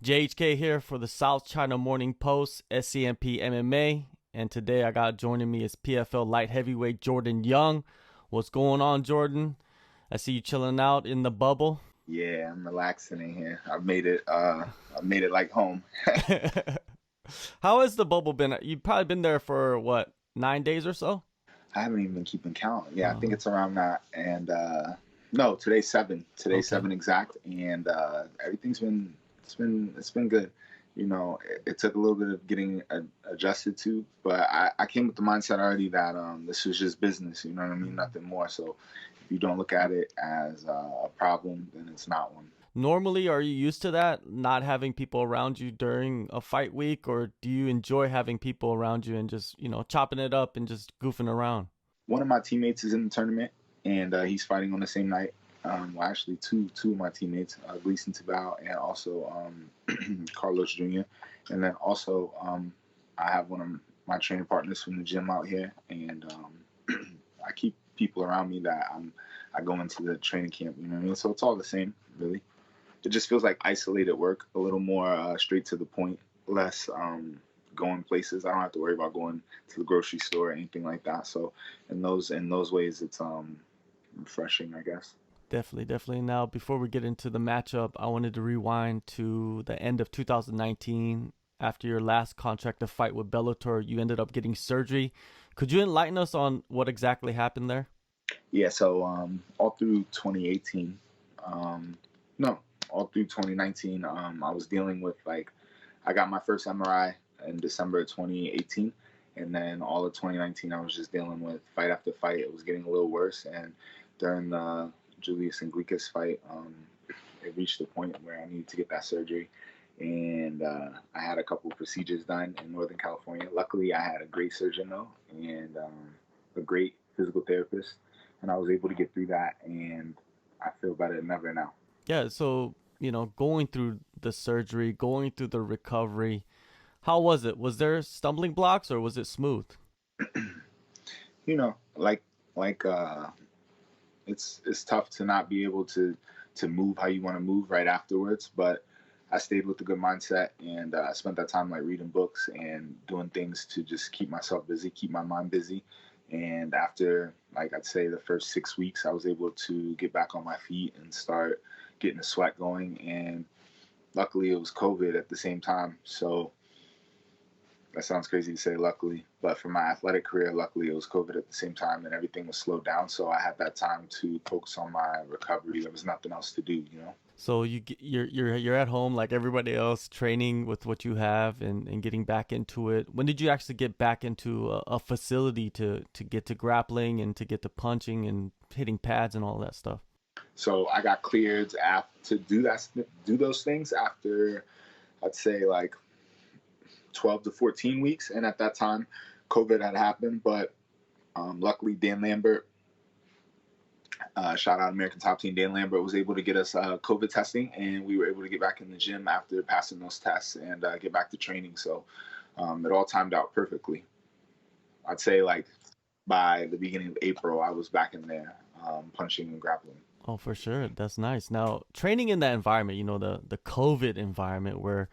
JHK here for the South China Morning Post, SCMP MMA, and today I got joining me is PFL light heavyweight Jordan Young. What's going on, Jordan? I see you chilling out in the bubble. Yeah, I'm relaxing in here. I've made it. I made it like home. How has the bubble been? You've probably been there for what, 9 days or so? I haven't even been keeping count. Yeah, I think Oh, it's around that. And no, today's seven. Today's okay. seven exact. And everything's been it's been good. It took a little bit of getting adjusted to, but I came with the mindset already that this was just business. You know what I mean? Nothing more. So if you don't look at it as a problem, then it's not one. Normally, are you used to that, not having people around you during a fight week, or do you enjoy having people around you and just, chopping it up and just goofing around? One of my teammates is in the tournament, and he's fighting on the same night. Well, actually, two of my teammates, Gleason Tabal and also Carlos Jr. And then also, I have one of my training partners from the gym out here, and I keep people around me that I go into the training camp. You know what I mean? So it's all the same, really. It just feels like isolated work, a little more straight to the point, less going places. I don't have to worry about going to the grocery store or anything like that. So in those ways, it's refreshing, I guess. Definitely, definitely. Now, before we get into the matchup, I wanted to rewind to the end of 2019. After your last contract to fight with Bellator, you ended up getting surgery. Could you enlighten us on what exactly happened there? Yeah. So all through 2018, no, all through 2019, I was dealing with I got my first MRI in December of 2018. And then all of 2019, I was just dealing with fight after fight. It was getting a little worse. And during the Julius and Glickus fight, it reached a point where I needed to get that surgery. And I had a couple procedures done in Northern California. Luckily, I had a great surgeon, though, and a great physical therapist. And I was able to get through that. And I feel better than ever now. Yeah, so, going through the surgery, going through the recovery, how was it? Was there stumbling blocks or was it smooth? You know, like it's tough to not be able to move how you want to move right afterwards. But I stayed with a good mindset, and I spent that time reading books and doing things to just keep myself busy, keep my mind busy. And after I'd say the first 6 weeks, I was able to get back on my feet and start getting the sweat going. And luckily, it was COVID at the same time, so that sounds crazy to say luckily, but for my athletic career, luckily it was COVID at the same time and everything was slowed down. So I had that time to focus on my recovery. There was nothing else to do. So you're at home like everybody else, training with what you have and getting back into it. When did you actually get back into a facility to get to grappling and to get to punching and hitting pads and all that stuff? So I got cleared to do those things after I'd say 12 to 14 weeks. And at that time, COVID had happened, but luckily Dan Lambert, shout out American Top Team, Dan Lambert was able to get us COVID testing, and we were able to get back in the gym after passing those tests and get back to training. So it all timed out perfectly. I'd say by the beginning of April, I was back in there punching and grappling. Oh, for sure. That's nice. Now, training in that environment, the COVID environment where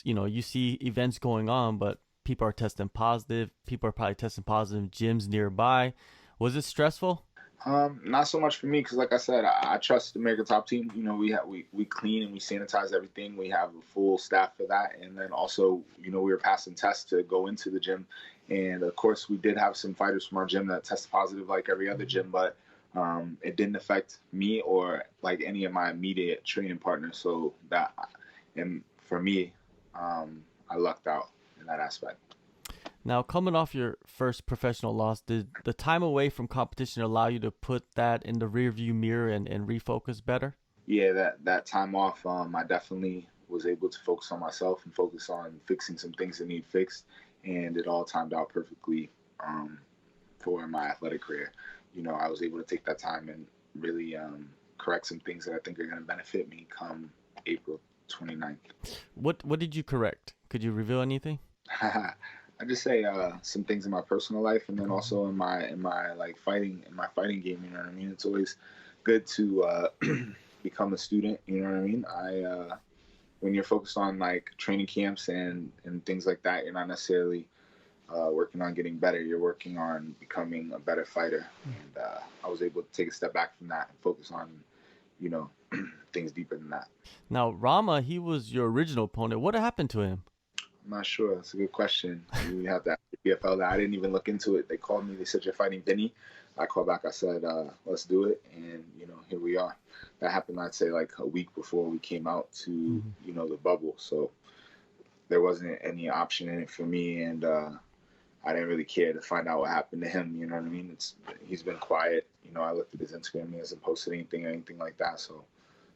you see events going on, but people are testing positive. People are probably testing positive in gyms nearby. Was it stressful? Not so much for me because, like I said, I trust the American Top Team. We clean and we sanitize everything. We have a full staff for that, and then also, we were passing tests to go into the gym, and of course, we did have some fighters from our gym that tested positive, like every other gym, but it didn't affect me or any of my immediate training partners. So that, and for me, I lucked out in that aspect. Now, coming off your first professional loss, did the time away from competition allow you to put that in the rearview mirror and refocus better? Yeah, that time off, I definitely was able to focus on myself and focus on fixing some things that need fixed, and it all timed out perfectly um, for my athletic career. I was able to take that time and really correct some things that I think are going to benefit me come April 29th. What did you correct? Could you reveal anything? I just say some things in my personal life, and then Mhm. also in my fighting game. You know what I mean? It's always good to become a student. You know what I mean? I when you're focused on like training camps and things like that, you're not necessarily working on getting better. You're working on becoming a better fighter. And I was able to take a step back from that and focus on, you know, things deeper than that. Now, Rama, he was your original opponent. What happened to him? I'm not sure. That's a good question. You have to ask the PFL that. I didn't even look into it. They called me. They said, you're fighting Vinny. I called back. I said, let's do it. And, here we are. That happened, I'd say, like a week before we came out to, the bubble. So there wasn't any option in it for me. And I didn't really care to find out what happened to him. You know what I mean? He's been quiet. I looked at his Instagram. He hasn't posted anything or anything like that. So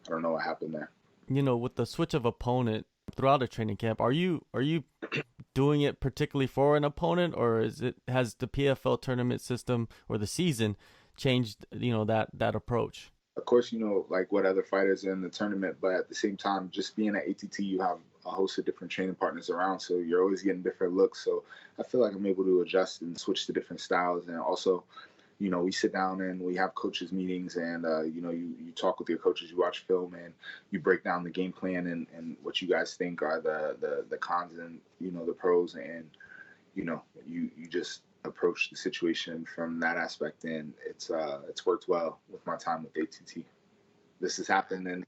I don't know what happened there. With the switch of opponent throughout a training camp, are you doing it particularly for an opponent, or has the PFL tournament system or the season changed that approach? Of course, like what other fighters are in the tournament, but at the same time, just being at ATT, you have a host of different training partners around, so you're always getting different looks. So I feel like I'm able to adjust and switch to different styles. And also, we sit down and we have coaches meetings, and you talk with your coaches, you watch film, and you break down the game plan and what you guys think are the cons and the pros, and you just approach the situation from that aspect, and it's worked well with my time with ATT. This has happened, and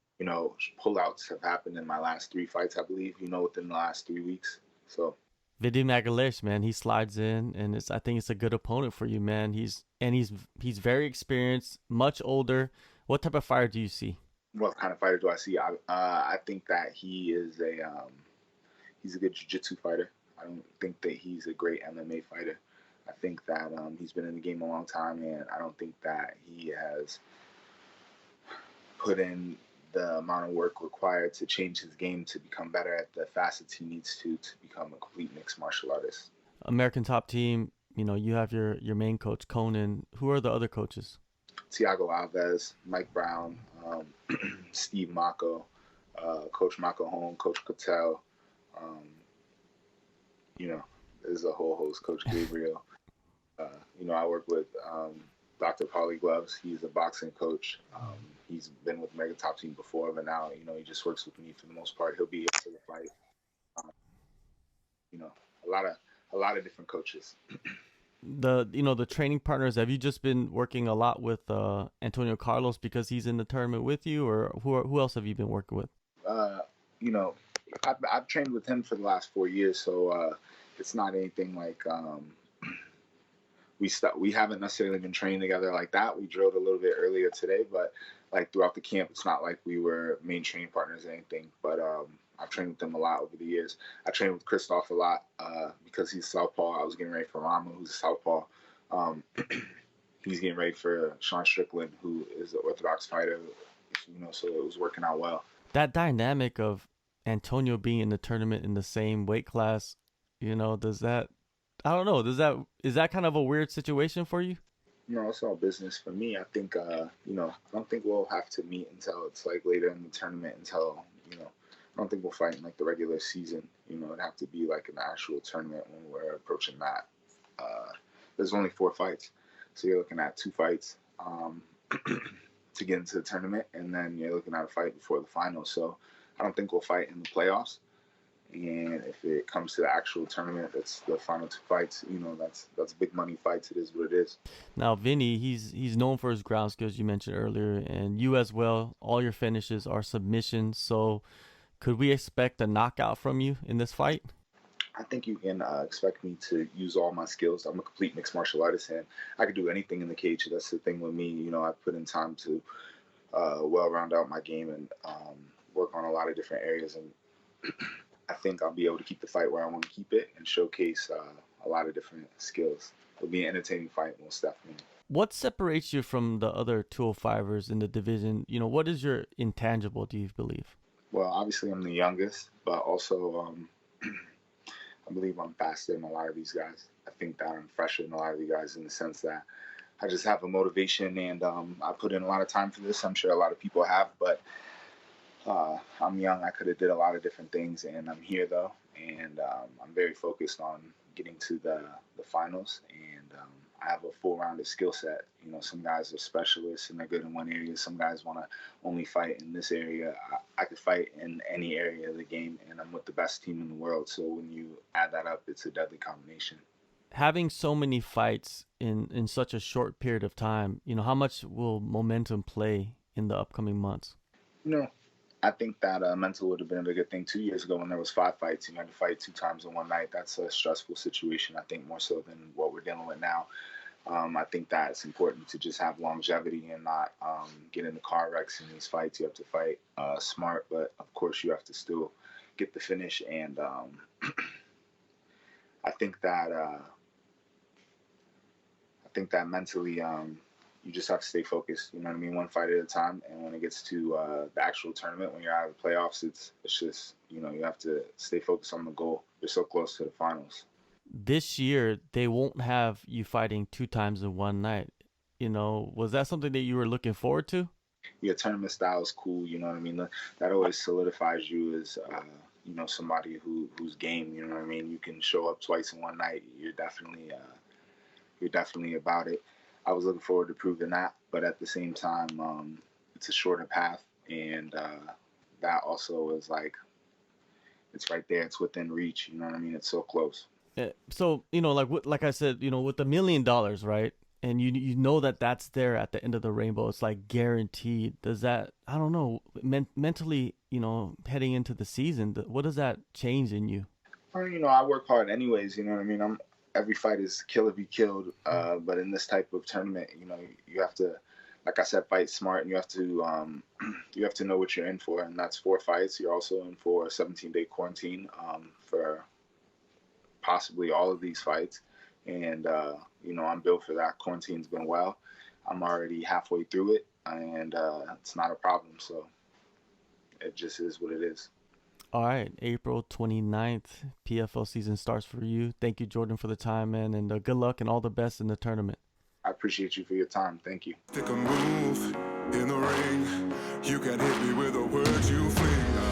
pullouts have happened in my last 3 fights, I believe. Within the last 3 weeks. So Vinny Magalhaes, man, he slides in, and I think it's a good opponent for you, man. He's very experienced, much older. What type of fighter do you see? What kind of fighter do I see? I think that he is he's a good jiu-jitsu fighter. I don't think that he's a great MMA fighter. I think that he's been in the game a long time, and I don't think that he has put in the amount of work required to change his game to become better at the facets he needs to become a complete mixed martial artist. American Top Team, you have your main coach, Conan. Who are the other coaches? Thiago Alves, Mike Brown, Steve Mako, Coach Mako Home, Coach Cattell. There's a whole host, Coach Gabriel. I work with Dr. Paulie Gloves. He's a boxing coach. He's been with Mega Top Team before, but now, he just works with me for the most part. He'll be able to fight. A lot of different coaches. The training partners, have you just been working a lot with Antonio Carlos because he's in the tournament with you, or who else have you been working with? I've trained with him for the last 4 years, so it's not anything like we haven't necessarily been training together like that. We drilled a little bit earlier today, but like throughout the camp, it's not like we were main training partners or anything. But I've trained with them a lot over the years. I trained with Christoph a lot because he's southpaw. I was getting ready for Rama, who's a southpaw. He's getting ready for Sean Strickland, who is an orthodox fighter. So it was working out well. That dynamic of Antonio being in the tournament in the same weight class, does that? I don't know. Is that kind of a weird situation for you? It's all business for me. I think, I don't think we'll have to meet until it's like later in the tournament. Until I don't think we'll fight in like the regular season. It'd have to be like an actual tournament when we're approaching that. There's only 4 fights, so you're looking at 2 fights to get into the tournament, and then you're looking at a fight before the finals. So I don't think we'll fight in the playoffs. And if it comes to the actual tournament, that's the final 2 fights. That's big money fights. It is what it is. Now, Vinny, he's known for his ground skills, you mentioned earlier, and you as well. All your finishes are submissions. So, could we expect a knockout from you in this fight? I think you can expect me to use all my skills. I'm a complete mixed martial artist, and I can do anything in the cage. That's the thing with me. I put in time to well round out my game and work on a lot of different areas, and I think I'll be able to keep the fight where I want to keep it and showcase a lot of different skills. It'll be an entertaining fight, most definitely. What separates you from the other 205ers in the division? What is your intangible, do you believe? Well, obviously I'm the youngest, but also I believe I'm faster than a lot of these guys. I think that I'm fresher than a lot of these guys in the sense that I just have a motivation, and I put in a lot of time for this. I'm sure a lot of people have, but I'm young. I could have did a lot of different things, and I'm here though, and I'm very focused on getting to the finals. And I have a full-rounded skill set. You know, some guys are specialists and they're good in one area. Some guys want to only fight in this area. I could fight in any area of the game, and I'm with the best team in the world. So when you add that up, it's a deadly combination. Having so many fights in such a short period of time, how much will momentum play in the upcoming months? You know, I think that mental would have been a bigger thing 2 years ago when there was 5 fights. You had to fight 2 times in one night. That's a stressful situation, I think, more so than what we're dealing with now. I think that it's important to just have longevity and not get into car wrecks in these fights. You have to fight smart, but of course you have to still get the finish. And I think that mentally, you just have to stay focused. You know what I mean? One fight at a time. And when it gets to the actual tournament, when you're out of the playoffs, it's just you have to stay focused on the goal. You're so close to the finals. This year, they won't have you fighting 2 times in one night. Was that something that you were looking forward to? Your tournament style is cool. You know what I mean? That always solidifies you as somebody who's game. You know what I mean? You can show up twice in one night. You're definitely about it. I was looking forward to proving that, but at the same time, it's a shorter path, and that also is like it's right there. It's within reach. You know what I mean? It's so close. So like I said, with $1 million, right? And you know that that's there at the end of the rainbow. It's like guaranteed. Does that, I don't know, mentally, heading into the season, what does that change in you? I work hard anyways. You know what I mean? Every fight is kill or be killed. But in this type of tournament, you have to, like I said, fight smart, and you have to know what you're in for, and that's 4 fights. You're also in for a 17-day quarantine for possibly all of these fights, and I'm built for that. Quarantine's been well. I'm already halfway through it, and it's not a problem. So it just is what it is. All right, April 29th, PFL season starts for you. Thank you, Jordan, for the time, man, and good luck and all the best in the tournament. I appreciate you for your time. Thank you. Take a move in the ring. You can hit me with the words you fling.